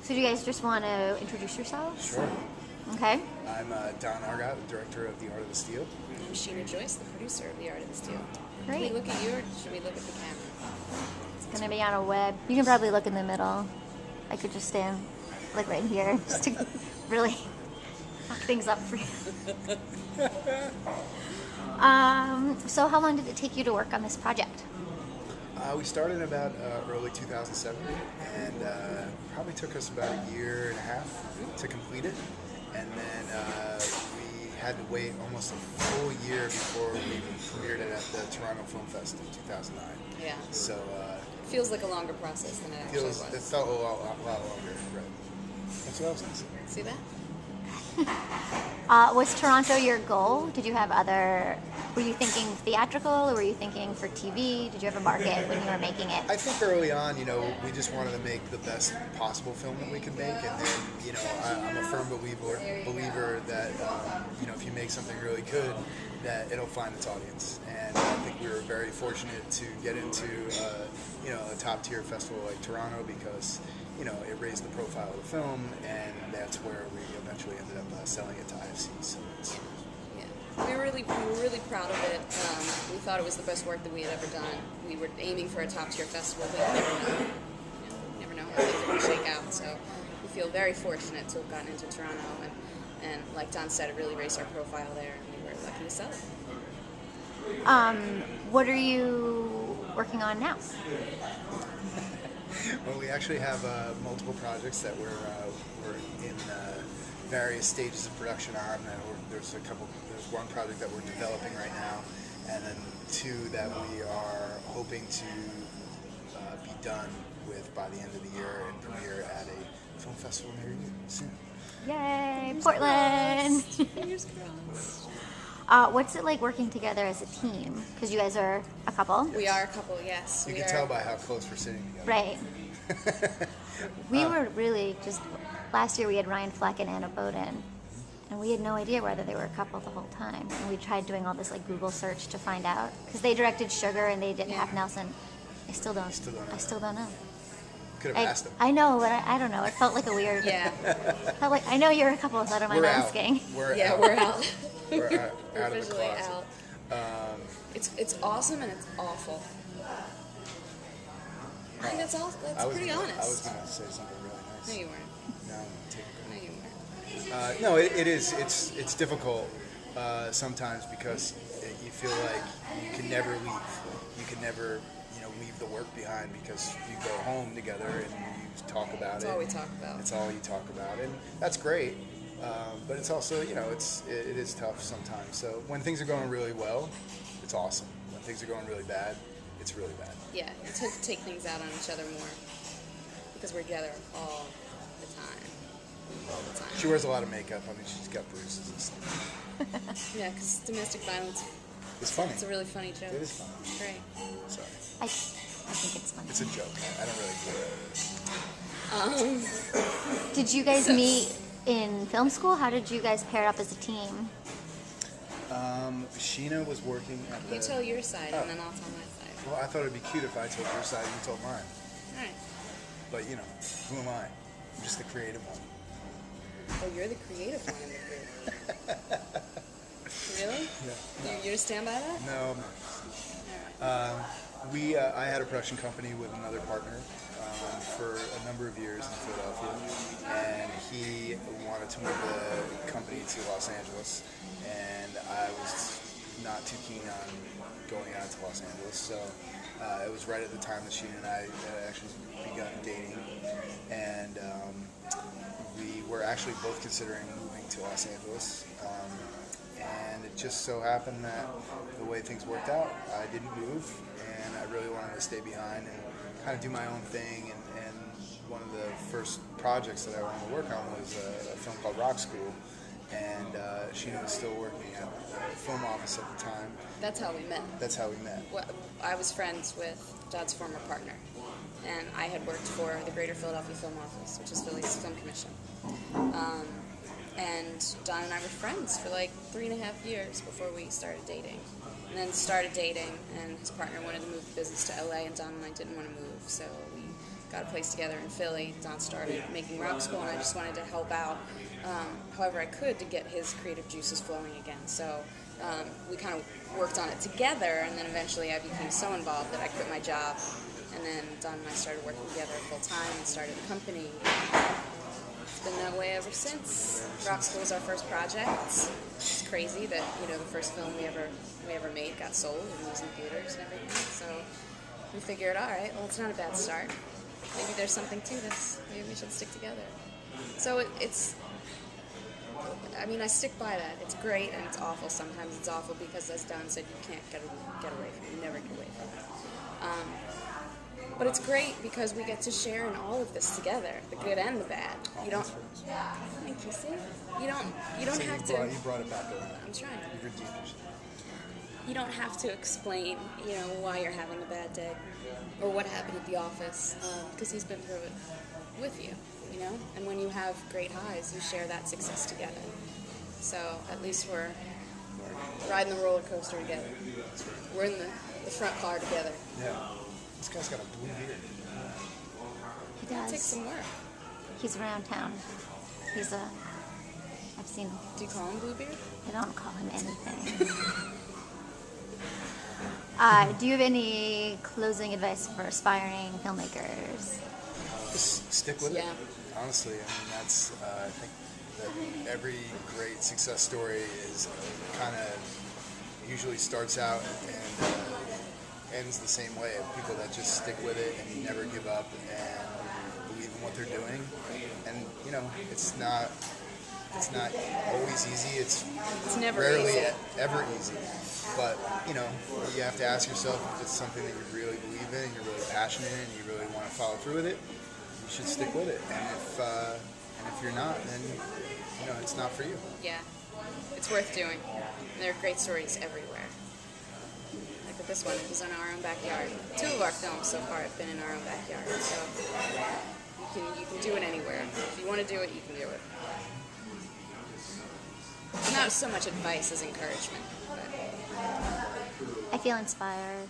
So do you guys just want to introduce yourselves? Sure. Okay. I'm Don Argott, the director of The Art of the Steal. I'm Sheena Joyce, the producer of The Art of the Steal. Great. Should we look at you or should we look at the camera? It's going to be on a web. You can probably look in the middle. I could just stand like right here just to really fuck things up for you. So how long did it take you to work on this project? We started about early 2007, and probably took us about a year and a half to complete it. And then we had to wait almost a full year before we premiered it at the Toronto Film Fest in 2009. Yeah. So It feels like a longer process than it actually was. it felt a lot longer. Right. That's what I was going to say. See that? Was Toronto your goal? Did you have were you thinking theatrical or were you thinking for TV? Did you have a market when you were making it? I think early on, we just wanted to make the best possible film that we could make, and then, I'm a firm believer that, if you make something really good, that it'll find its audience. And I think we were very fortunate to get into, a top-tier festival like Toronto because, it raised the profile of the film, and that's where we eventually ended up selling it to IFC. So it's, we were really proud of it. We thought it was the best work that we had ever done. We were aiming for a top-tier festival, but you never know how things are going to shake out. So we feel very fortunate to have gotten into Toronto, and like Don said, it really raised our profile there, and we were lucky to sell it. What are you working on now? Well, we actually have multiple projects that we're in various stages of production on. There's one project that we're developing right now, and then two that we are hoping to be done with by the end of the year and premiere at a film festival near you soon. Yay, Portland! Fingers crossed. What's it like working together as a team? Because you guys are a couple. We are a couple, yes. You can tell by how close we're sitting together. Right. We were really just, last year we had Ryan Fleck and Anna Boden, and we had no idea whether they were a couple the whole time. And we tried doing all this Google search to find out, because they directed Sugar and they didn't have Nelson. I still don't know. Could have asked them. I know, but I don't know. It felt like a weird. Yeah. Felt like I know you're a couple, so I don't mind asking. We're out. We're out We're of the officially closet. out. It's awesome and it's awful. I think that's all. That's pretty honest. I was going to say something really nice. No, you weren't. No, I'm taking it. No, you weren't. No, it is. It's difficult sometimes because you feel like you can never leave. You can never, leave the work behind because you go home together and you talk about it. That's all we talk about. It's all you talk about, and that's great. But it's also, it is tough sometimes. So when things are going really well, it's awesome. When things are going really bad, it's really bad. Yeah, it's to take things out on each other more because we're together all the time. All the time. She wears a lot of makeup. I mean, she's got bruises and stuff. Yeah, because domestic violence. It's funny. It's a really funny joke. It is funny. It's great. Sorry. I think it's funny. It's a joke. I don't really care. Did you guys meet in film school? How did you guys pair up as a team? Sheena was working at the... You tell your side, and then I'll tell my side. Well, I thought it'd be cute if I told your side and you told mine. All right. But, who am I? I'm just the creative one. Oh, you're the creative one in the group. Really? Yeah. You're to stand by that? No, I'm not. I had a production company with another partner for a number of years in Philadelphia, and he wanted to move the company to Los Angeles, and I was not too keen on going out to Los Angeles, so it was right at the time that Sheena and I had actually begun dating, and we were actually both considering moving to Los Angeles. And it just so happened that the way things worked out, I didn't move, and I really wanted to stay behind and kind of do my own thing. And one of the first projects that I wanted to work on was a film called Rock School, and Sheena was still working at the film office at the time. That's how we met. That's how we met. Well, I was friends with Dodd's former partner, and I had worked for the Greater Philadelphia Film Office, which is Philly's film commission. And Don and I were friends for like 3.5 years before we started dating. And then started dating, and his partner wanted to move the business to LA, and Don and I didn't want to move, so we got a place together in Philly. Don started making Rock School, and I just wanted to help out however I could to get his creative juices flowing again. So we kind of worked on it together, and then eventually I became so involved that I quit my job, and then Don and I started working together full time and started the company. It's been that way ever since. Rock School was our first project. It's crazy that the first film we ever made got sold and was in theaters and everything. So we figured, all right, well, it's not a bad start. Maybe there's something to this. Maybe we should stick together. So it's. I mean, I stick by that. It's great and it's awful. Sometimes it's awful because, as Don said, you can't get away from it. You never get away from it. But it's great because we get to share in all of this together, the good and the bad. You don't. Thank you. See, you don't have to. You brought it back around. I'm trying. You're deep. You don't have to explain, why you're having a bad day or what happened at the office, because he's been through it with you, And when you have great highs, you share that success together. So at least we're riding the roller coaster together. We're in the front car together. Yeah. This guy's got a blue beard. He does. It takes some work. He's around town. I've seen him. Do you call him Bluebeard? I don't call him anything. Do you have any closing advice for aspiring filmmakers? Just stick with it. Yeah. Honestly, I mean, that's, I think that every great success story is kind of usually starts out and ends the same way. People that just stick with it and never give up and believe in what they're doing. And, it's not always easy. It's never rarely easy. ever easy. But, you have to ask yourself if it's something that you really believe in and you're really passionate in and you really want to follow through with it. You should stick with it, and if you're not, then it's not for you. Yeah, it's worth doing. And there are great stories everywhere. Like with this one, it was in our own backyard. 2 of our films so far have been in our own backyard, so you can do it anywhere. If you want to do it, you can do it. Not so much advice as encouragement. But I feel inspired.